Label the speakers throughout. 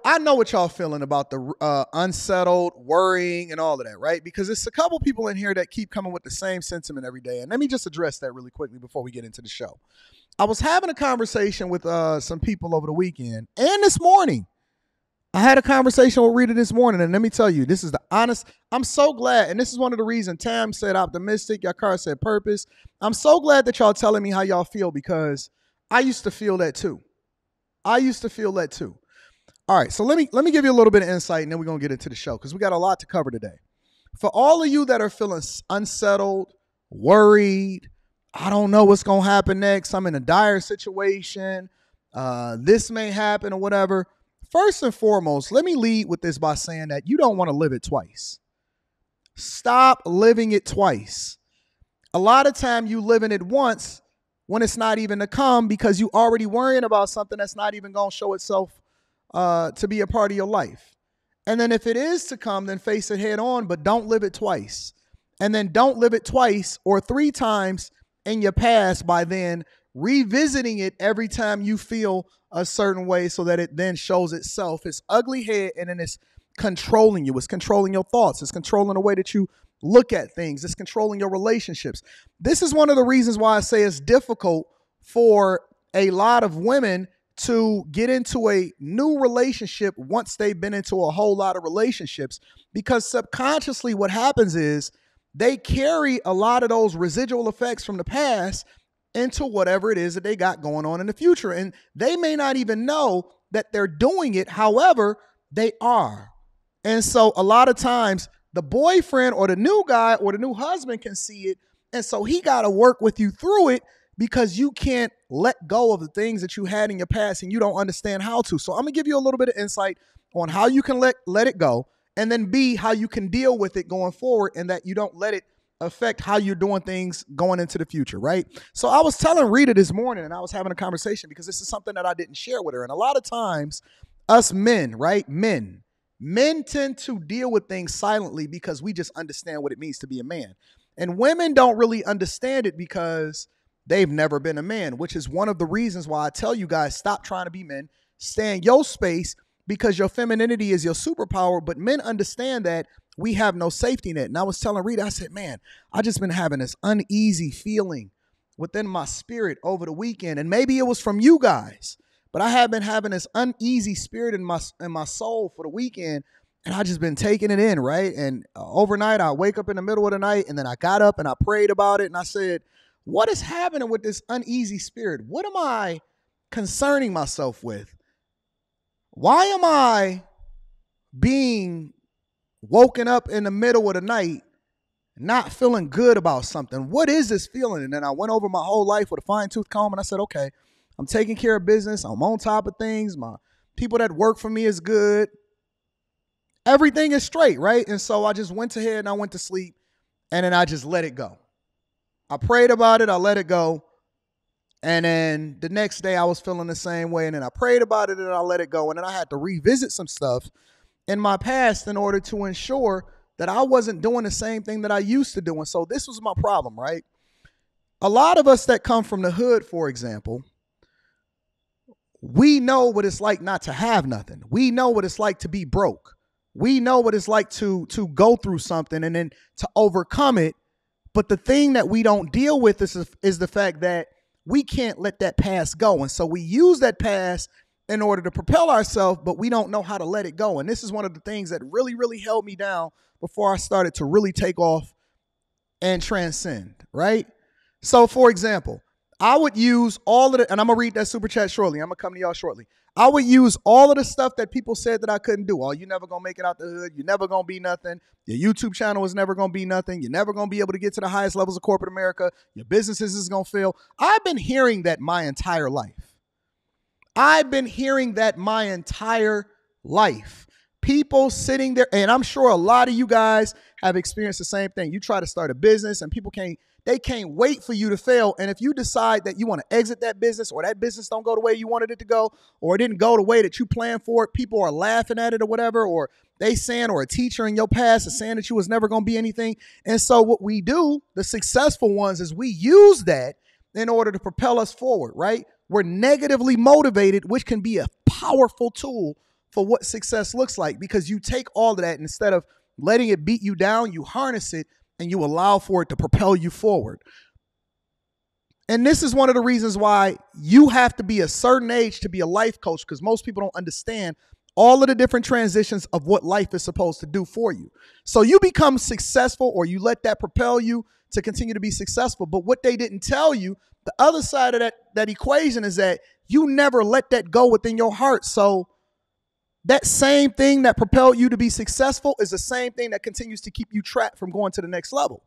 Speaker 1: I know what y'all feeling about the unsettled, worrying, and all of that, right? Because it's a couple people in here that keep coming with the same sentiment every day. And let me just address that really quickly before we get into the show. I was having a conversation with some people over the weekend and this morning. I had a conversation with Rita this morning, and let me tell you, this is the honest. I'm so glad, and this is one of the reasons Tam said optimistic, Yakar said purpose. I'm so glad that y'all telling me how y'all feel because I used to feel that too. All right, so let me give you a little bit of insight, and then we're going to get into the show because we got a lot to cover today. For all of you that are feeling unsettled, worried, I don't know what's going to happen next, I'm in a dire situation, this may happen or whatever, first and foremost, let me lead with this by saying that you don't want to live it twice. Stop living it twice. A lot of time you living it once when it's not even to come because you already worrying about something that's not even going to show itself to be a part of your life. And then if it is to come, then face it head on, but don't live it twice. And then don't live it twice or 3 times in your past by then revisiting it every time you feel a certain way so that it then shows itself, its ugly head, and then it's controlling you. It's controlling your thoughts. It's controlling the way that you look at things. It's controlling your relationships. This is one of the reasons why I say it's difficult for a lot of women to get into a new relationship once they've been into a whole lot of relationships, because subconsciously what happens is they carry a lot of those residual effects from the past into whatever it is that they got going on in the future. And they may not even know that they're doing it. However, they are. And so a lot of times the boyfriend or the new guy or the new husband can see it. And so he got to work with you through it because you can't let go of the things that you had in your past and you don't understand how to. So I'm going to give you a little bit of insight on how you can let it go, and then B, how you can deal with it going forward and that you don't let it affect how you're doing things going into the future, right? So I was telling Rita this morning, and I was having a conversation because this is something that I didn't share with her. And a lot of times us men, right? Men tend to deal with things silently because we just understand what it means to be a man. And women don't really understand it because they've never been a man, which is one of the reasons why I tell you guys, stop trying to be men, stay in your space because your femininity is your superpower. But men understand that we have no safety net. And I was telling Rita, I said, man, I just been having this uneasy feeling within my spirit over the weekend. And maybe it was from you guys, but I have been having this uneasy spirit in my soul for the weekend. And I just been taking it in, right? And overnight, I wake up in the middle of the night, and then I got up and I prayed about it. And I said, what is happening with this uneasy spirit? What am I concerning myself with? Why am I being woken up in the middle of the night, not feeling good about something? What is this feeling? And then I went over my whole life with a fine-tooth comb, and I said, okay, I'm taking care of business. I'm on top of things. My people that work for me is good. Everything is straight, right? And so I just went ahead and I went to sleep, and then I just let it go. I prayed about it. I let it go. And then the next day I was feeling the same way. And then I prayed about it and I let it go. And then I had to revisit some stuff in my past in order to ensure that I wasn't doing the same thing that I used to do. And so this was my problem, right? A lot of us that come from the hood, for example, we know what it's like not to have nothing. We know what it's like to be broke. We know what it's like to go through something and then to overcome it. But the thing that we don't deal with is the fact that we can't let that past go. And so we use that past in order to propel ourselves, but we don't know how to let it go. And this is one of the things that really, really held me down before I started to really take off and transcend, right? So, for example, I would use all of the, and I'm going to read that super chat shortly. I'm going to come to y'all shortly. I would use all of the stuff that people said that I couldn't do. Oh, you're never going to make it out the hood. You're never going to be nothing. Your YouTube channel is never going to be nothing. You're never going to be able to get to the highest levels of corporate America. Your businesses is going to fail. I've been hearing that my entire life. People sitting there, and I'm sure a lot of you guys have experienced the same thing. You try to start a business and people can't wait for you to fail. And if you decide that you want to exit that business, or that business don't go the way you wanted it to go, or it didn't go the way that you planned for it, people are laughing at it or whatever, or they saying, or a teacher in your past is saying that you was never going to be anything. And so what we do, the successful ones, is we use that in order to propel us forward, right? We're negatively motivated, which can be a powerful tool for what success looks like, because you take all of that, and instead of letting it beat you down, you harness it and you allow for it to propel you forward. And this is one of the reasons why you have to be a certain age to be a life coach, because most people don't understand all of the different transitions of what life is supposed to do for you. So you become successful, or you let that propel you to continue to be successful. But what they didn't tell you, the other side of that equation, is that you never let that go within your heart. So that same thing that propelled you to be successful is the same thing that continues to keep you trapped from going to the next level,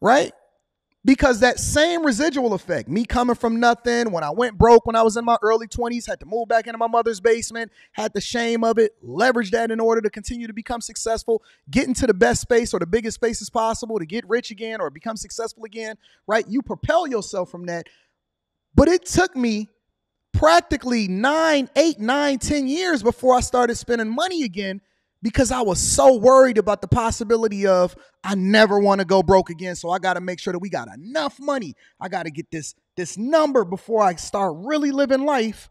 Speaker 1: right? Because that same residual effect, me coming from nothing, when I went broke when I was in my early 20s, had to move back into my mother's basement, had the shame of it, leverage that in order to continue to become successful, get into the best space or the biggest spaces possible to get rich again or become successful again, right? You propel yourself from that. But it took me practically 9, 8, 9, 10 years before I started spending money again, because I was so worried about the possibility of, I never want to go broke again. So I got to make sure that we got enough money. I got to get this number before I start really living life.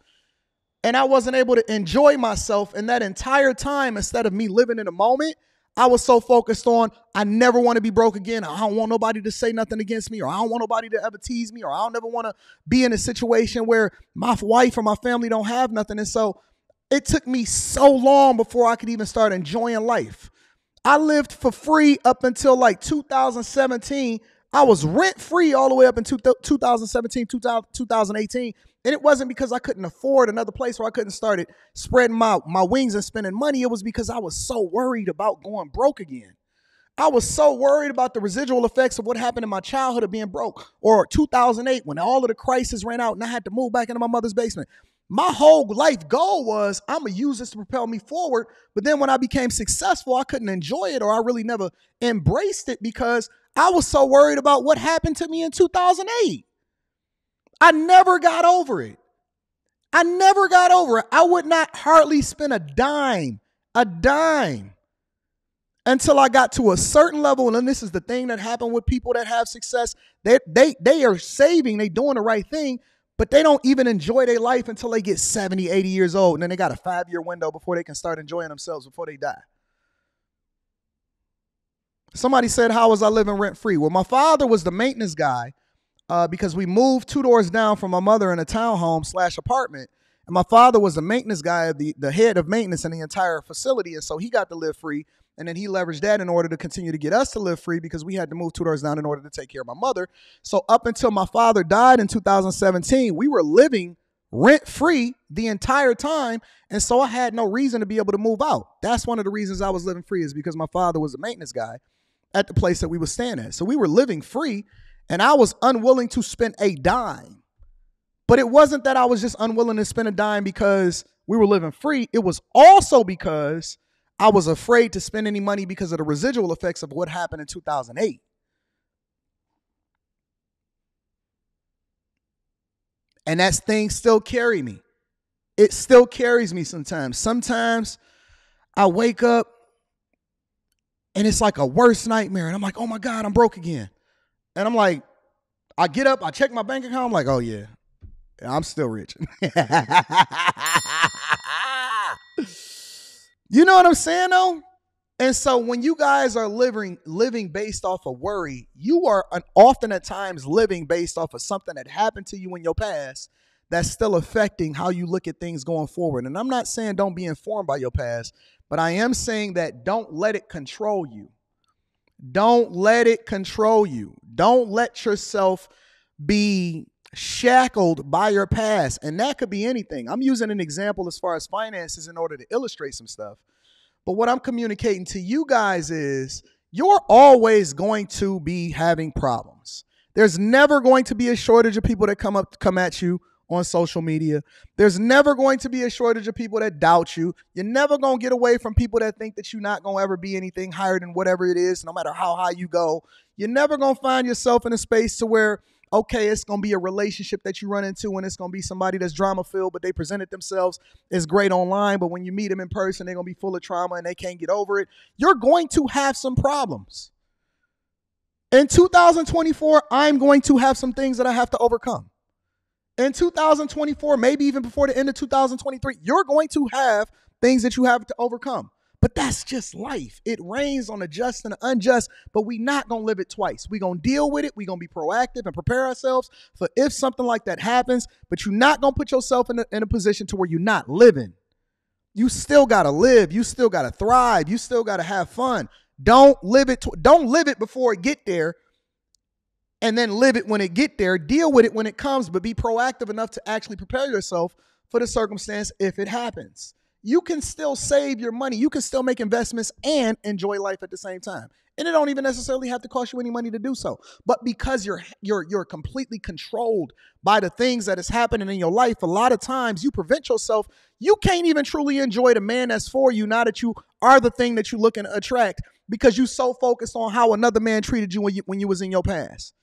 Speaker 1: And I wasn't able to enjoy myself. And that entire time, instead of me living in the moment, I was so focused on, I never want to be broke again. I don't want nobody to say nothing against me, or I don't want nobody to ever tease me, or I don't ever want to be in a situation where my wife or my family don't have nothing. And so it took me so long before I could even start enjoying life. I lived for free up until like 2017. I was rent free all the way up into 2017, 2018. And it wasn't because I couldn't afford another place where I couldn't start it, spreading my wings and spending money. It was because I was so worried about going broke again. I was so worried about the residual effects of what happened in my childhood of being broke, or 2008 when all of the crisis ran out and I had to move back into my mother's basement. My whole life goal was, I'm going to use this to propel me forward. But then when I became successful, I couldn't enjoy it, or I really never embraced it, because I was so worried about what happened to me in 2008. I never got over it. I would not hardly spend a dime until I got to a certain level. And then this is the thing that happened with people that have success. They are saving, they doing the right thing, but they don't even enjoy their life until they get 70, 80 years old. And then they got a 5-year window before they can start enjoying themselves before they die. Somebody said, how was I living rent free? Well, my father was the maintenance guy because we moved 2 doors down from my mother in a townhome / apartment. And my father was the maintenance guy, the head of maintenance in the entire facility. And so he got to live free. And then he leveraged that in order to continue to get us to live free, because we had to move 2 doors down in order to take care of my mother. So up until my father died in 2017, we were living rent free the entire time. And so I had no reason to be able to move out. That's one of the reasons I was living free, is because my father was the maintenance guy at the place that we were staying at. So we were living free, and I was unwilling to spend a dime. But it wasn't that I was just unwilling to spend a dime because we were living free. It was also because I was afraid to spend any money because of the residual effects of what happened in 2008. And that thing still carry me. It still carries me sometimes. Sometimes I wake up and it's like a worst nightmare. And I'm like, oh my God, I'm broke again. And I'm like, I get up, I check my bank account. I'm like, oh yeah, I'm still rich. You know what I'm saying though? And so when you guys are living based off of worry, you are often at times living based off of something that happened to you in your past that's still affecting how you look at things going forward. And I'm not saying don't be informed by your past, but I am saying that don't let it control you. Don't let it control you. Don't let yourself be shackled by your past. And that could be anything. I'm using an example as far as finances in order to illustrate some stuff. But what I'm communicating to you guys is you're always going to be having problems. There's never going to be a shortage of people that come at you on social media. There's never going to be a shortage of people that doubt you. You're never going to get away from people that think that you're not going to ever be anything higher than whatever it is, no matter how high you go. You're never going to find yourself in a space to where, okay, it's going to be a relationship that you run into and it's going to be somebody that's drama-filled, but they presented themselves as great online, but when you meet them in person, they're going to be full of trauma and they can't get over it. You're going to have some problems. In 2024, I'm going to have some things that I have to overcome. In 2024, maybe even before the end of 2023, you're going to have things that you have to overcome. But that's just life. It rains on the just and the unjust, but we not going to live it twice. We going to deal with it. We going to be proactive and prepare ourselves for if something like that happens, but you're not going to put yourself in a position to where you're not living. You still got to live. You still got to thrive. You still got to have fun. Don't live it before it get there and then live it when it get there. Deal with it when it comes, but be proactive enough to actually prepare yourself for the circumstance if it happens. You can still save your money. You can still make investments and enjoy life at the same time. And it don't even necessarily have to cost you any money to do so. But because you're completely controlled by the things that is happening in your life, a lot of times you prevent yourself. You can't even truly enjoy the man that's for you now that you are the thing that you're looking to attract because you're so focused on how another man treated you when you was in your past.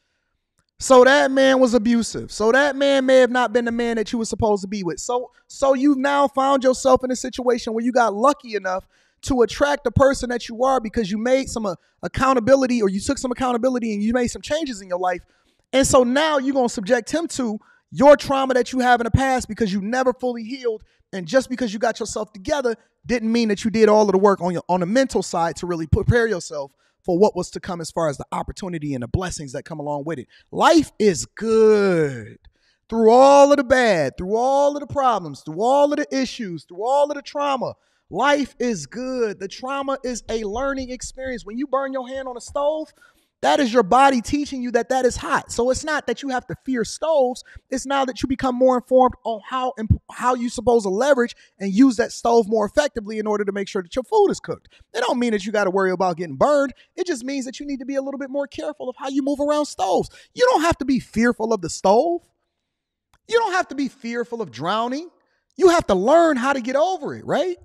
Speaker 1: So that man was abusive. So that man may have not been the man that you were supposed to be with. So you've now found yourself in a situation where you got lucky enough to attract the person that you are because you made some accountability, or you took some accountability and you made some changes in your life. And so now you're going to subject him to your trauma that you have in the past because you never fully healed. And just because you got yourself together didn't mean that you did all of the work on the mental side to really prepare yourself for what was to come as far as the opportunity and the blessings that come along with it. Life is good. Through all of the bad, through all of the problems, through all of the issues, through all of the trauma, life is good. The trauma is a learning experience. When you burn your hand on a stove, that is your body teaching you that is hot. So it's not that you have to fear stoves. It's now that you become more informed on how you're supposed to leverage and use that stove more effectively in order to make sure that your food is cooked. It don't mean that you got to worry about getting burned. It just means that you need to be a little bit more careful of how you move around stoves. You don't have to be fearful of the stove. You don't have to be fearful of drowning. You have to learn how to get over it, right?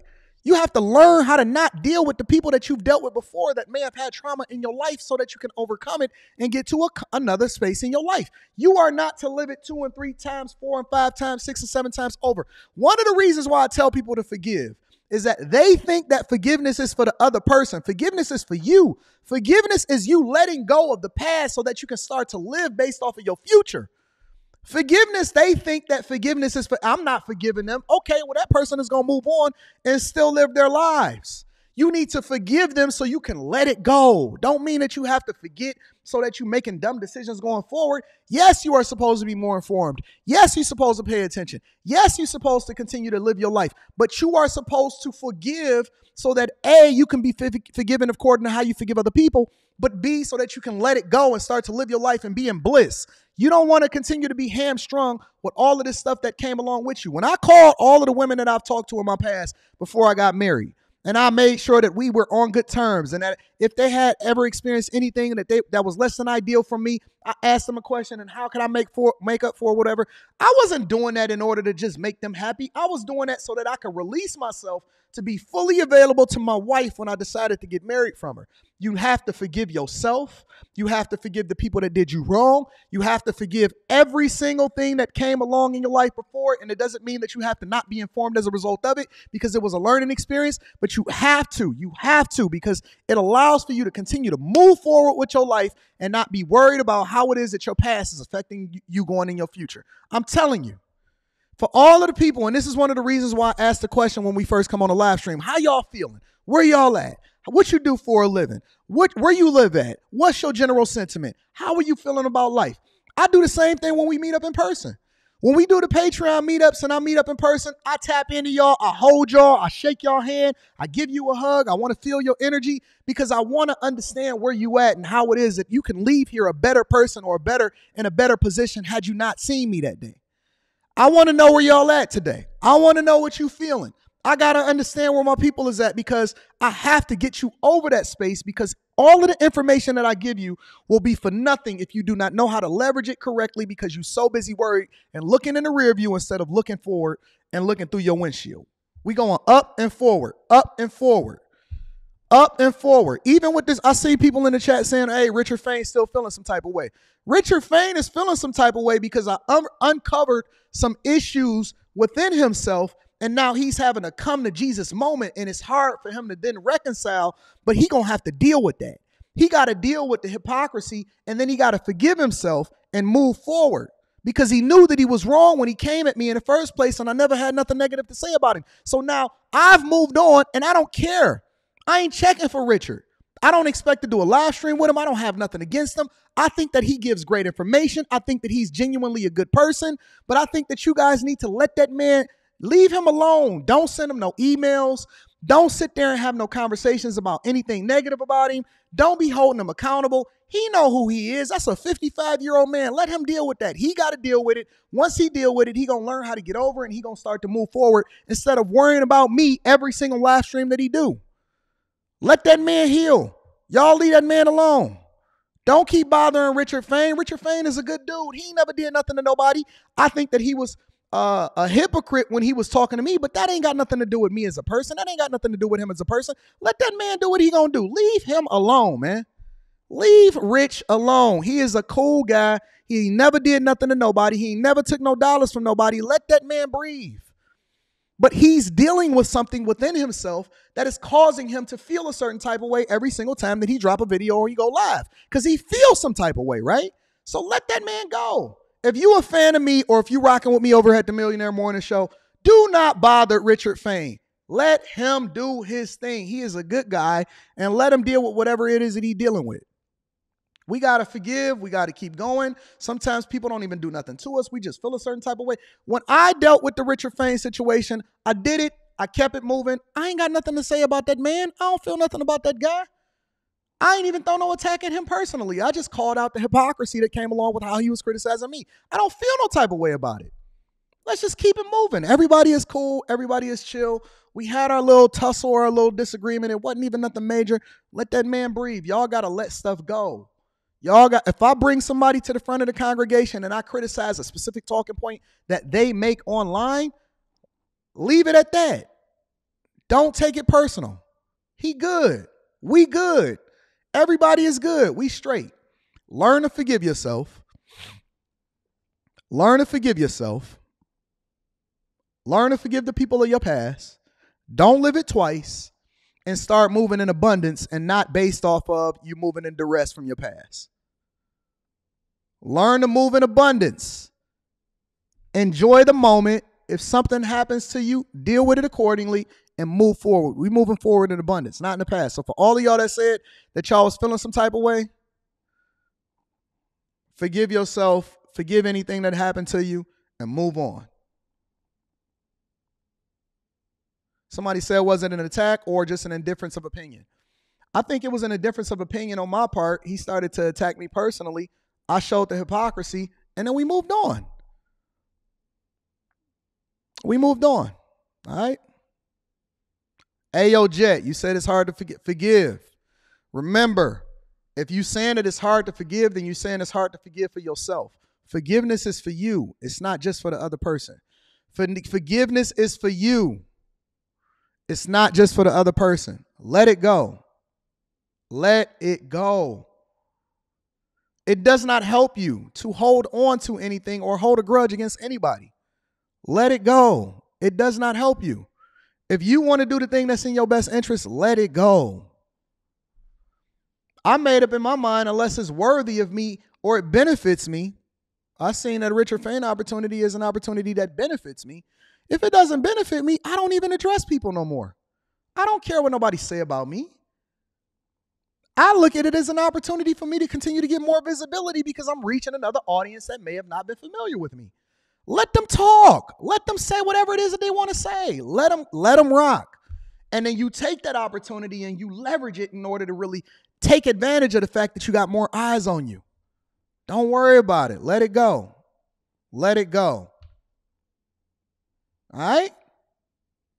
Speaker 1: You have to learn how to not deal with the people that you've dealt with before that may have had trauma in your life so that you can overcome it and get to another space in your life. You are not to live it 2 and 3 times, 4 and 5 times, 6 and 7 times over. One of the reasons why I tell people to forgive is that they think that forgiveness is for the other person. Forgiveness is for you. Forgiveness is you letting go of the past so that you can start to live based off of your future. Forgiveness, they think that forgiveness is for, I'm not forgiving them. Okay, well, that person is going to move on and still live their lives. You need to forgive them so you can let it go. Don't mean that you have to forget so that you're making dumb decisions going forward. Yes, you are supposed to be more informed. Yes, you're supposed to pay attention. Yes, you're supposed to continue to live your life. But you are supposed to forgive so that A, you can be forgiven according to how you forgive other people, but B, so that you can let it go and start to live your life and be in bliss. You don't want to continue to be hamstrung with all of this stuff that came along with you. When I called all of the women that I've talked to in my past before I got married, and I made sure that we were on good terms, and that if they had ever experienced anything that was less than ideal from me, I asked them a question, and how can I make up for whatever? I wasn't doing that in order to just make them happy. I was doing that so that I could release myself to be fully available to my wife when I decided to get married from her. You have to forgive yourself. You have to forgive the people that did you wrong. You have to forgive every single thing that came along in your life before. And it doesn't mean that you have to not be informed as a result of it because it was a learning experience, but you have to because it allows for you to continue to move forward with your life and not be worried about how it is that your past is affecting you going in your future. I'm telling you. For all of the people, and this is one of the reasons why I asked the question when we first come on the live stream, how y'all feeling? Where y'all at? What you do for a living? Where you live at? What's your general sentiment? How are you feeling about life? I do the same thing when we meet up in person. When we do the Patreon meetups and I meet up in person, I tap into y'all, I hold y'all, I shake y'all hand, I give you a hug, I want to feel your energy because I want to understand where you at and how it is that you can leave here a better person or in a better position had you not seen me that day. I want to know where y'all at today. I want to know what you feeling. I got to understand where my people is at because I have to get you over that space because all of the information that I give you will be for nothing if you do not know how to leverage it correctly because you're so busy worried and looking in the rear view instead of looking forward and looking through your windshield. We going up and forward, up and forward, up and forward. Even with this, I see people in the chat saying, hey, Richard Fain's still feeling some type of way. Richard Fain is feeling some type of way because I uncovered some issues within himself, and now he's having a come to Jesus moment, and it's hard for him to then reconcile, but he gonna have to deal with that. He got to deal with the hypocrisy, and then he got to forgive himself and move forward because he knew that he was wrong when he came at me in the first place, and I never had nothing negative to say about him. So now I've moved on, and I don't care. I ain't checking for Richard. I don't expect to do a live stream with him. I don't have nothing against him. I think that he gives great information. I think that he's genuinely a good person, but I think that you guys need to let that man, leave him alone. Don't send him no emails. Don't sit there and have no conversations about anything negative about him. Don't be holding him accountable. He know who he is. That's a 55-year-old man. Let him deal with that. He got to deal with it. Once he deal with it, he going to learn how to get over it, and he going to start to move forward instead of worrying about me every single live stream that he do. Let that man heal. Y'all leave that man alone. Don't keep bothering Richard Fain. Richard Fain is a good dude. He never did nothing to nobody. I think that he was a hypocrite when he was talking to me, but that ain't got nothing to do with me as a person. That ain't got nothing to do with him as a person. Let that man do what he gonna do. Leave him alone, man. Leave Rich alone. He is a cool guy. He never did nothing to nobody. He never took no dollars from nobody. Let that man breathe. But he's dealing with something within himself that is causing him to feel a certain type of way every single time that he drop a video or he go live, because he feels some type of way, right? So let that man go. If you a fan of me, or if you rocking with me over at the Millionaire Morning Show, do not bother Richard Fain. Let him do his thing. He is a good guy, and let him deal with whatever it is that he's dealing with. We got to forgive. We got to keep going. Sometimes people don't even do nothing to us. We just feel a certain type of way. When I dealt with the Richard Fain situation, I did it. I kept it moving. I ain't got nothing to say about that man. I don't feel nothing about that guy. I ain't even throw no attack at him personally. I just called out the hypocrisy that came along with how he was criticizing me. I don't feel no type of way about it. Let's just keep it moving. Everybody is cool. Everybody is chill. We had our little tussle or a little disagreement. It wasn't even nothing major. Let that man breathe. Y'all got to let stuff go. If I bring somebody to the front of the congregation and I criticize a specific talking point that they make online, leave it at that. Don't take it personal. He good. We good. Everybody is good. We straight. Learn to forgive yourself. Learn to forgive yourself. Learn to forgive the people of your past. Don't live it twice, and start moving in abundance and not based off of you moving in duress from your past. Learn to move in abundance. Enjoy the moment. If something happens to you, deal with it accordingly and move forward. We're moving forward in abundance, not in the past. So for all of y'all that said that y'all was feeling some type of way, forgive yourself, forgive anything that happened to you, and move on. Somebody said, was it an attack or just an indifference of opinion? I think it was an indifference of opinion on my part. He started to attack me personally. I showed the hypocrisy, and then we moved on. We moved on. All right? Ayo Jet, you said it's hard to forgive. Remember, if you saying that it's hard to forgive, then you're saying it's hard to forgive for yourself. Forgiveness is for you. It's not just for the other person. Forgiveness is for you. It's not just for the other person. Let it go. Let it go. It does not help you to hold on to anything or hold a grudge against anybody. Let it go. It does not help you. If you want to do the thing that's in your best interest, let it go. I made up in my mind, unless it's worthy of me or it benefits me, I seen that Richard Fain opportunity is an opportunity that benefits me. If it doesn't benefit me, I don't even address people no more. I don't care what nobody say about me. I look at it as an opportunity for me to continue to get more visibility because I'm reaching another audience that may have not been familiar with me. Let them talk. Let them say whatever it is that they want to say. Let them rock. And then you take that opportunity and you leverage it in order to really take advantage of the fact that you got more eyes on you. Don't worry about it. Let it go. Let it go. All right?